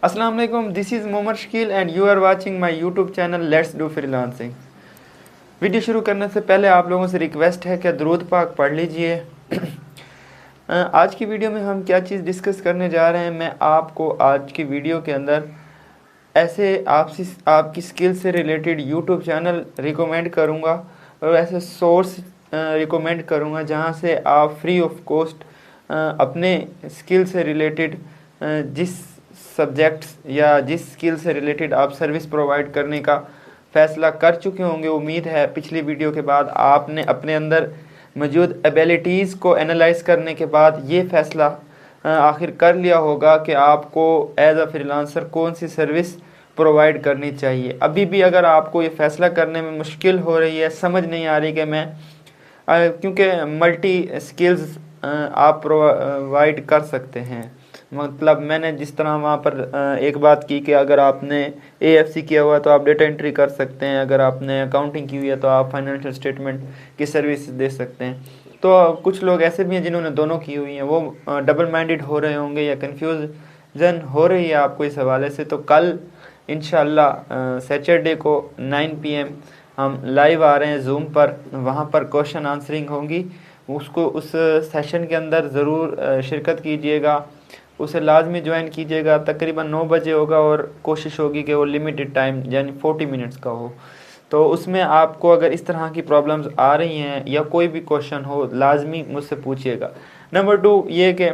अस्सलाम वालेकुम, this is Mohammad Shakeel and you are watching my YouTube channel let's do freelancing. Video शुरू करने से पहले आप लोगों से रिक्वेस्ट है कि दुरूद पाक पढ़ लीजिए। आज की वीडियो में हम क्या चीज़ डिस्कस करने जा रहे हैं, मैं आपको आज की वीडियो के अंदर ऐसे आपकी स्किल से रिलेटेड यूट्यूब चैनल रिकमेंड करूँगा और ऐसे सोर्स रिकमेंड करूँगा जहाँ से आप फ्री ऑफ कॉस्ट अपने स्किल से रिलेटेड जिस सब्जेक्ट्स या जिस स्किल से रिलेटेड आप सर्विस प्रोवाइड करने का फ़ैसला कर चुके होंगे। उम्मीद है पिछली वीडियो के बाद आपने अपने अंदर मौजूद एबिलिटीज़ को एनालाइज करने के बाद ये फ़ैसला आखिर कर लिया होगा कि आपको एज अ फ्रीलांसर कौन सी सर्विस प्रोवाइड करनी चाहिए। अभी भी अगर आपको ये फ़ैसला करने में मुश्किल हो रही है, समझ नहीं आ रही कि मैं क्योंकि मल्टी स्किल्स आप प्रोवाइड कर सकते हैं। मतलब मैंने जिस तरह वहाँ पर एक बात की कि अगर आपने AFC किया हुआ है तो आप डेटा एंट्री कर सकते हैं, अगर आपने अकाउंटिंग की हुई है तो आप फाइनेंशियल स्टेटमेंट की सर्विस दे सकते हैं। तो कुछ लोग ऐसे भी हैं जिन्होंने दोनों की हुई हैं, वो डबल माइंडेड हो रहे होंगे या कन्फ्यूजन हो रही है आपको इस हवाले से। तो कल इंशाल्लाह सैटरडे को 9 PM हम लाइव आ रहे हैं जूम पर, वहाँ पर क्वेश्चन आंसरिंग होंगी। उस सेशन के अंदर ज़रूर शिरकत कीजिएगा, उसे लाजमी ज्वाइन कीजिएगा। तकरीबन 9 बजे होगा और कोशिश होगी कि वो लिमिटेड टाइम यानी 40 मिनट्स का हो। तो उसमें आपको अगर इस तरह की प्रॉब्लम्स आ रही हैं या कोई भी क्वेश्चन हो लाजमी मुझसे पूछिएगा। नंबर 2 ये कि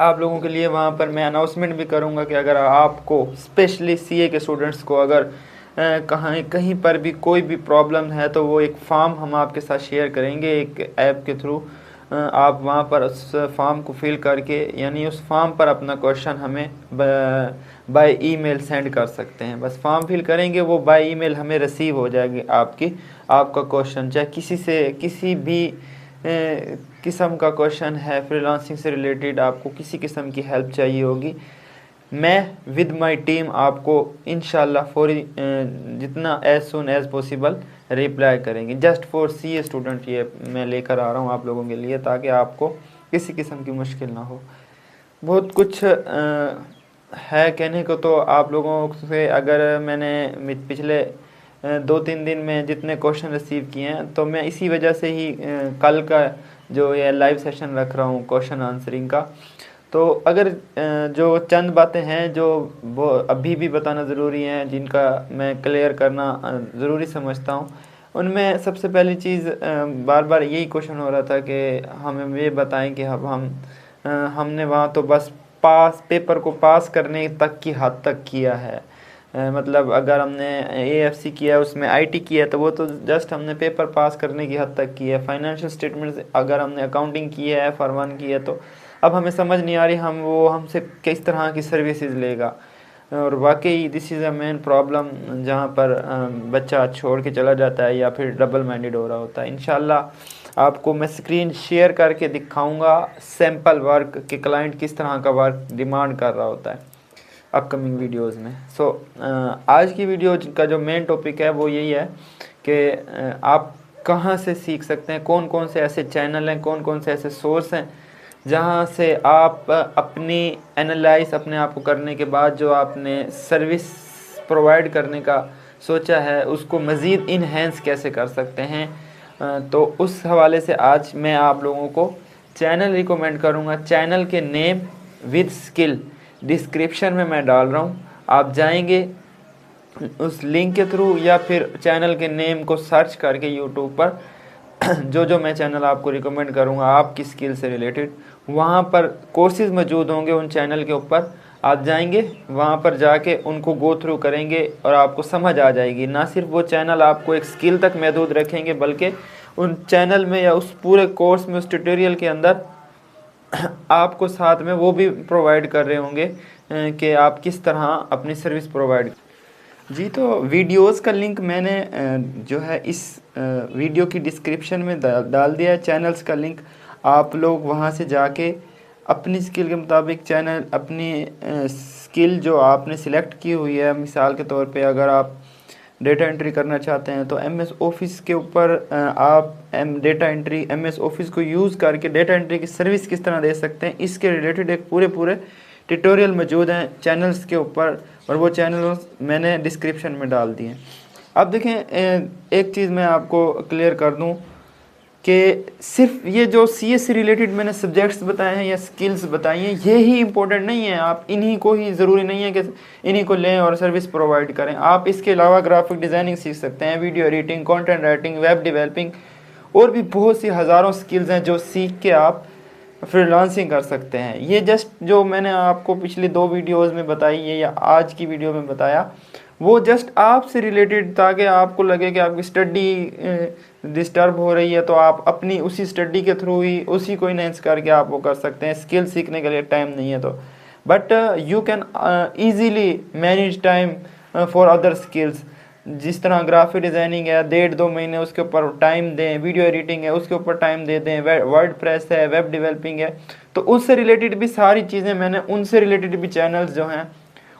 आप लोगों के लिए वहाँ पर मैं अनाउंसमेंट भी करूँगा कि अगर आपको स्पेशली CA के स्टूडेंट्स को अगर कहीं पर भी कोई भी प्रॉब्लम है तो वो एक फॉर्म हम आपके साथ शेयर करेंगे एक ऐप के थ्रू। आप वहाँ पर उस फॉर्म को फिल करके यानी उस फॉर्म पर अपना क्वेश्चन हमें बाय ईमेल सेंड कर सकते हैं। बस फॉर्म फिल करेंगे, वो बाय ईमेल हमें रिसीव हो जाएगी आपका क्वेश्चन, चाहे किसी भी किस्म का क्वेश्चन है फ्रीलांसिंग से रिलेटेड, आपको किसी किस्म की हेल्प चाहिए होगी, मैं विद माय टीम आपको इंशाल्लाह फौरी जितना as soon as possible reply करेंगे। जस्ट फॉर CA स्टूडेंट ये मैं लेकर आ रहा हूँ आप लोगों के लिए, ताकि आपको किसी किस्म की मुश्किल ना हो। बहुत कुछ है कहने को। तो आप लोगों से अगर मैंने पिछले 2-3 दिन में जितने क्वेश्चन रिसीव किए हैं, तो मैं इसी वजह से ही कल का जो ये लाइव सेशन रख रहा हूँ क्वेश्चन आंसरिंग का। तो अगर जो चंद बातें हैं जो वो अभी भी बताना ज़रूरी हैं, जिनका मैं क्लियर करना ज़रूरी समझता हूँ, उनमें सबसे पहली चीज़ बार बार यही क्वेश्चन हो रहा था कि हमें ये बताएं कि अब हमने वहाँ तो बस पेपर को पास करने तक की हद तक किया है। मतलब अगर हमने AFC किया है, उसमें IT किया है, तो वो तो जस्ट हमने पेपर पास करने की हद तक की है। फाइनेंशियल स्टेटमेंट्स अगर हमने अकाउंटिंग की है, FR1 की है, तो अब हमें समझ नहीं आ रही वो हमसे किस तरह की सर्विसेज लेगा। और वाकई this is a main problem, जहाँ पर बच्चा छोड़ के चला जाता है या फिर डबल माइंडेड हो रहा होता है। इंशाल्लाह आपको मैं स्क्रीन शेयर करके दिखाऊंगा सैम्पल वर्क कि क्लाइंट किस तरह का वर्क डिमांड कर रहा होता है अपकमिंग वीडियोस में। आज की वीडियो का जो मेन टॉपिक है वो यही है कि आप कहाँ से सीख सकते हैं, कौन कौन से ऐसे चैनल हैं, कौन कौन से ऐसे सोर्स हैं जहाँ से आप अपनी एनालाइज अपने आप को करने के बाद जो आपने सर्विस प्रोवाइड करने का सोचा है उसको मज़ीद इन्हेंस कैसे कर सकते हैं। तो उस हवाले से आज मैं आप लोगों को चैनल रिकमेंड करूँगा। चैनल के नेम विद स्किल डिस्क्रिप्शन में मैं डाल रहा हूँ, आप जाएंगे उस लिंक के थ्रू या फिर चैनल के नेम को सर्च करके यूट्यूब पर जो मैं चैनल आपको रिकमेंड करूँगा आपकी स्किल से रिलेटेड, वहाँ पर कोर्सेज मौजूद होंगे उन चैनल के ऊपर। आप जाएंगे वहाँ पर जाके उनको गो थ्रू करेंगे और आपको समझ आ जाएगी। ना सिर्फ वो चैनल आपको एक स्किल तक महदूद रखेंगे, बल्कि उन चैनल में या उस पूरे कोर्स में, उस ट्यूटोरियल के अंदर आपको साथ में वो भी प्रोवाइड कर रहे होंगे कि आप किस तरह अपनी सर्विस प्रोवाइड। जी, तो वीडियोस का लिंक मैंने जो है इस वीडियो की डिस्क्रिप्शन में डाल दिया है। चैनल्स का लिंक आप लोग वहां से जाके अपनी स्किल के मुताबिक चैनल, अपनी स्किल जो आपने सिलेक्ट की हुई है, मिसाल के तौर पे अगर आप डेटा एंट्री करना चाहते हैं तो MS ऑफिस के ऊपर आप डेटा एंट्री MS ऑफिस को यूज़ करके डेटा एंट्री की सर्विस किस तरह दे सकते हैं, इसके रिलेटेड एक पूरे ट्यूटोरियल मौजूद हैं चैनल्स के ऊपर, और वो चैनल मैंने डिस्क्रिप्शन में डाल दिए। अब देखें, एक चीज़ मैं आपको क्लियर कर दूं कि सिर्फ ये जो CS से रिलेटेड मैंने सब्जेक्ट्स बताए हैं या स्किल्स बताई हैं, ये ही इम्पोर्टेंट नहीं है। आप इन्हीं को ही, ज़रूरी नहीं है कि इन्हीं को लें और सर्विस प्रोवाइड करें। आप इसके अलावा ग्राफिक डिज़ाइनिंग सीख सकते हैं, video editing, content writing, web developing, और भी बहुत सी हज़ारों स्किल्स हैं जो सीख के आप फ्रीलांसिंग कर सकते हैं। ये जस्ट जो मैंने आपको पिछली 2 वीडियोस में बताई है या आज की वीडियो में बताया, वो जस्ट आपसे रिलेटेड, ताकि आपको लगे कि आपकी स्टडी डिस्टर्ब हो रही है तो आप अपनी उसी स्टडी के थ्रू ही उसी को इनहेंस करके आप वो कर सकते हैं। स्किल सीखने के लिए टाइम नहीं है तो, but you can easily manage time for other skills. जिस तरह ग्राफिक डिज़ाइनिंग है, 1.5-2 महीने उसके ऊपर टाइम दें, वीडियो एडिटिंग है उसके ऊपर टाइम दे दें, वर्डप्रेस है, वेब डेवलपिंग है, तो उससे रिलेटेड भी सारी चीज़ें मैंने, उनसे रिलेटेड भी चैनल्स जो हैं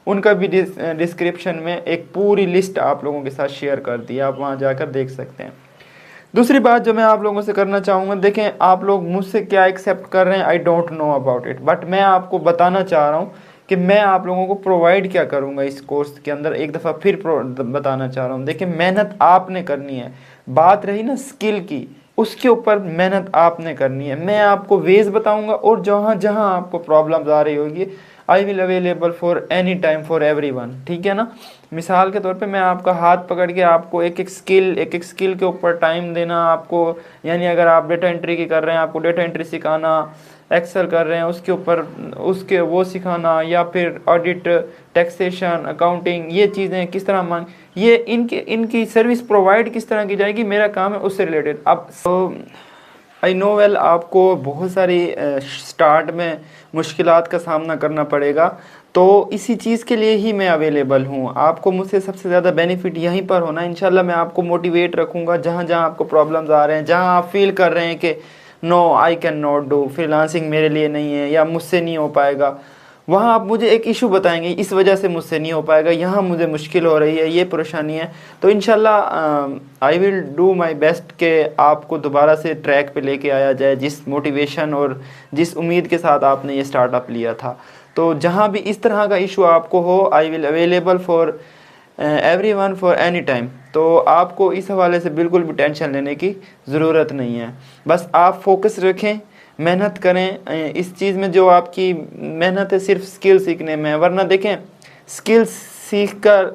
उनका भी डिस्क्रिप्शन में एक पूरी लिस्ट आप लोगों के साथ शेयर कर दी, आप वहाँ जाकर देख सकते हैं। दूसरी बात जो मैं आप लोगों से करना चाहूँगा, देखें आप लोग मुझसे क्या एक्सेप्ट कर रहे हैं, I don't know about it, but मैं आपको बताना चाह रहा हूँ कि मैं आप लोगों को प्रोवाइड क्या करूँगा इस कोर्स के अंदर। एक दफ़ा फिर बताना चाह रहा हूँ, देखिए मेहनत आपने करनी है। बात रही ना स्किल की, उसके ऊपर मेहनत आपने करनी है। मैं आपको वेज बताऊँगा, और जहाँ जहाँ आपको प्रॉब्लम्स आ रही होगी, I will available for any time for everyone, ठीक है ना। मिसाल के तौर पे मैं आपका हाथ पकड़ के आपको एक एक स्किल के ऊपर टाइम देना आपको, यानी अगर आप डेटा एंट्री की कर रहे हैं, आपको डेटा एंट्री सिखाना, एक्सेल कर रहे हैं उसके ऊपर उसके वो सिखाना, या फिर ऑडिट, टैक्सेशन, अकाउंटिंग, ये चीज़ें किस तरह मांग, ये इनकी सर्विस प्रोवाइड किस तरह की जाएगी, मेरा काम है उससे रिलेटेड। अब आई नो वेल, आपको बहुत सारी स्टार्ट में मुश्किलात का सामना करना पड़ेगा, तो इसी चीज़ के लिए ही मैं अवेलेबल हूँ। आपको मुझसे सबसे ज़्यादा बेनिफिट यहीं पर होना है। इंशाल्लाह मैं आपको मोटिवेट रखूँगा, जहाँ जहाँ आपको प्रॉब्लम्स आ रहे हैं, जहाँ आप फील कर रहे हैं कि no I can not do, freelancing मेरे लिए नहीं है या मुझसे नहीं हो पाएगा, वहाँ आप मुझे एक इशू बताएंगे, इस वजह से मुझसे नहीं हो पाएगा, यहाँ मुझे मुश्किल हो रही है, ये परेशानी है, तो इंशाल्लाह I will do my best कि आपको दोबारा से ट्रैक पे लेके आया जाए, जिस मोटिवेशन और जिस उम्मीद के साथ आपने ये स्टार्टअप लिया था। तो जहाँ भी इस तरह का इशू आपको हो, I will available for everyone for any time. तो आपको इस हवाले से बिल्कुल भी टेंशन लेने की ज़रूरत नहीं है। बस आप फोकस रखें, मेहनत करें इस चीज़ में। जो आपकी मेहनत है सिर्फ स्किल सीखने में है, वरना देखें स्किल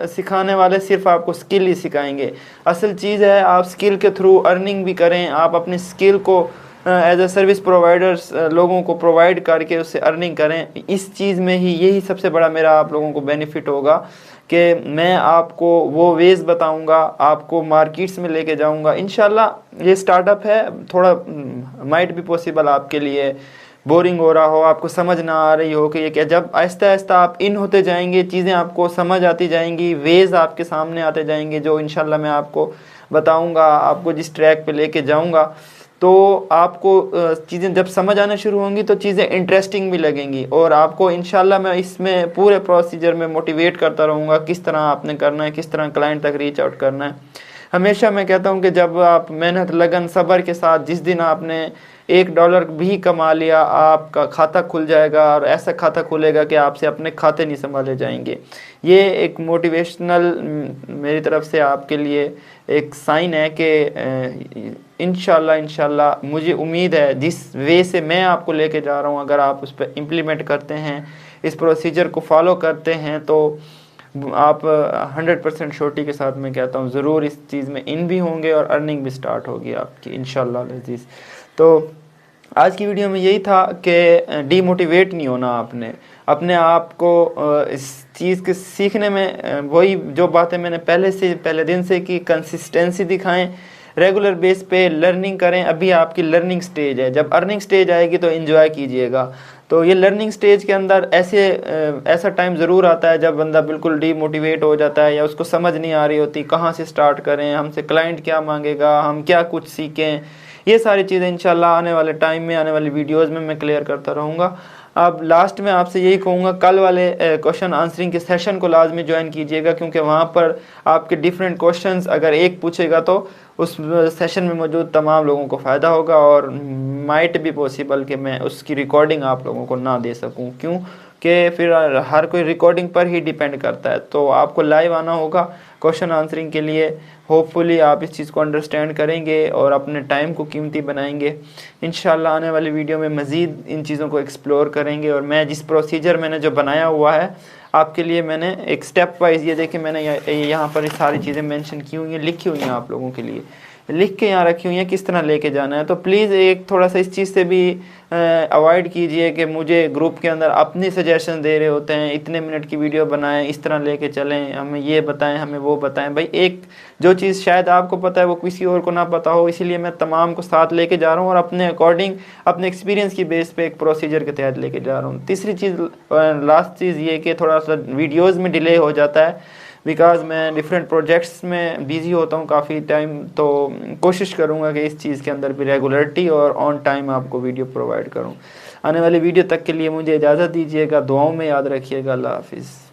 सिखाने वाले सिर्फ आपको स्किल ही सिखाएंगे। असल चीज़ है आप स्किल के थ्रू अर्निंग भी करें, आप अपनी स्किल को एज अ सर्विस प्रोवाइडर्स लोगों को प्रोवाइड करके उससे अर्निंग करें। इस चीज़ में ही यही सबसे बड़ा मेरा आप लोगों को बेनिफिट होगा कि मैं आपको वो वेज बताऊंगा, आपको मार्केट्स में लेके जाऊंगा। इंशाल्लाह ये स्टार्टअप है, थोड़ा माइट भी पॉसिबल आपके लिए बोरिंग हो रहा हो, आपको समझ ना आ रही हो कि ये क्या। जब आहिस्ता आहिस्ता आप इन होते जाएंगे, चीज़ें आपको समझ आती जाएंगी, वेज आपके सामने आते जाएंगे, जो इंशाल्लाह मैं आपको बताऊंगा, आपको जिस ट्रैक पे लेके जाऊंगा, तो आपको चीज़ें जब समझ आना शुरू होंगी तो चीज़ें इंटरेस्टिंग भी लगेंगी, और आपको इंशाल्लाह मैं इसमें पूरे प्रोसीजर में मोटिवेट करता रहूँगा, किस तरह आपने करना है, किस तरह क्लाइंट तक रीच आउट करना है। हमेशा मैं कहता हूँ कि जब आप मेहनत, लगन, सब्र के साथ, जिस दिन आपने $1 भी कमा लिया, आपका खाता खुल जाएगा, और ऐसा खाता खुलेगा कि आपसे अपने खाते नहीं संभाले जाएंगे। ये एक मोटिवेशनल मेरी तरफ से आपके लिए एक साइन है कि इंशाल्लाह मुझे उम्मीद है जिस वे से मैं आपको लेके जा रहा हूँ, अगर आप उस पर इम्प्लीमेंट करते हैं, इस प्रोसीजर को फॉलो करते हैं, तो आप 100% श्योरिटी के साथ मैं कहता हूँ ज़रूर इस चीज़ में इन भी होंगे और अर्निंग भी स्टार्ट होगी आपकी इंशाल्लाह अज़ीज़। तो आज की वीडियो में यही था कि डीमोटिवेट नहीं होना आपने, अपने आप को इस चीज़ के सीखने में वही जो बातें मैंने पहले दिन से की, कंसिस्टेंसी दिखाएं, रेगुलर बेस पे लर्निंग करें। अभी आपकी लर्निंग स्टेज है, जब अर्निंग स्टेज आएगी तो एंजॉय कीजिएगा। तो ये लर्निंग स्टेज के अंदर ऐसा टाइम ज़रूर आता है जब बंदा बिल्कुल डीमोटिवेट हो जाता है, या उसको समझ नहीं आ रही होती कहाँ से स्टार्ट करें, हमसे क्लाइंट क्या मांगेगा, हम क्या कुछ सीखें। ये सारी चीज़ें इंशाल्लाह आने वाले टाइम में, आने वाली वीडियोज़ में मैं क्लियर करता रहूँगा। अब लास्ट में आपसे यही कहूँगा, कल वाले क्वेश्चन आंसरिंग के सेशन को लाजमी ज्वाइन कीजिएगा, क्योंकि वहाँ पर आपके डिफरेंट क्वेश्चंस अगर एक पूछेगा तो उस सेशन में मौजूद तमाम लोगों को फ़ायदा होगा, और माइट भी पॉसिबल कि मैं उसकी रिकॉर्डिंग आप लोगों को ना दे सकूँ। क्यों? कि फिर हर कोई रिकॉर्डिंग पर ही डिपेंड करता है। तो आपको लाइव आना होगा क्वेश्चन आंसरिंग के लिए। होपफुली आप इस चीज़ को अंडरस्टैंड करेंगे और अपने टाइम को कीमती बनाएंगे। इंशाल्लाह आने वाली वीडियो में मज़ीद इन चीज़ों को एक्सप्लोर करेंगे। और मैं जिस प्रोसीजर मैंने जो बनाया हुआ है आपके लिए, मैंने एक स्टेप वाइज, ये देखिए मैंने यहाँ पर ये सारी चीज़ें मेंशन की हुई हैं, लिखी हुई हैं, आप लोगों के लिए लिख के यहाँ रखी हुई हैं किस तरह लेके जाना है। तो प्लीज़ एक थोड़ा सा इस चीज़ से भी अवॉइड कीजिए कि मुझे ग्रुप के अंदर अपनी सजेशन दे रहे होते हैं, इतने मिनट की वीडियो बनाएं, इस तरह लेके चलें, हमें ये बताएं, हमें वो बताएं। भाई एक जो चीज़ शायद आपको पता है वो किसी और को ना पता हो, इसीलिए मैं तमाम को साथ लेके जा रहा हूँ और अपने अकॉर्डिंग अपने एक्सपीरियंस की बेस पे एक प्रोसीजर के तहत लेके जा रहा हूँ। तीसरी चीज़, लास्ट चीज़ ये कि थोड़ा सा वीडियोज़ में डिले हो जाता है बिकॉज़ मैं डिफरेंट प्रोजेक्ट्स में बिज़ी होता हूँ काफ़ी टाइम। तो कोशिश करूँगा कि इस चीज़ के अंदर भी रेगुलरिटी और ऑन टाइम आपको वीडियो प्रोवाइड करूँ। आने वाली वीडियो तक के लिए मुझे इजाज़त दीजिएगा, दुआओं में याद रखिएगा। अल्लाह हाफिज़।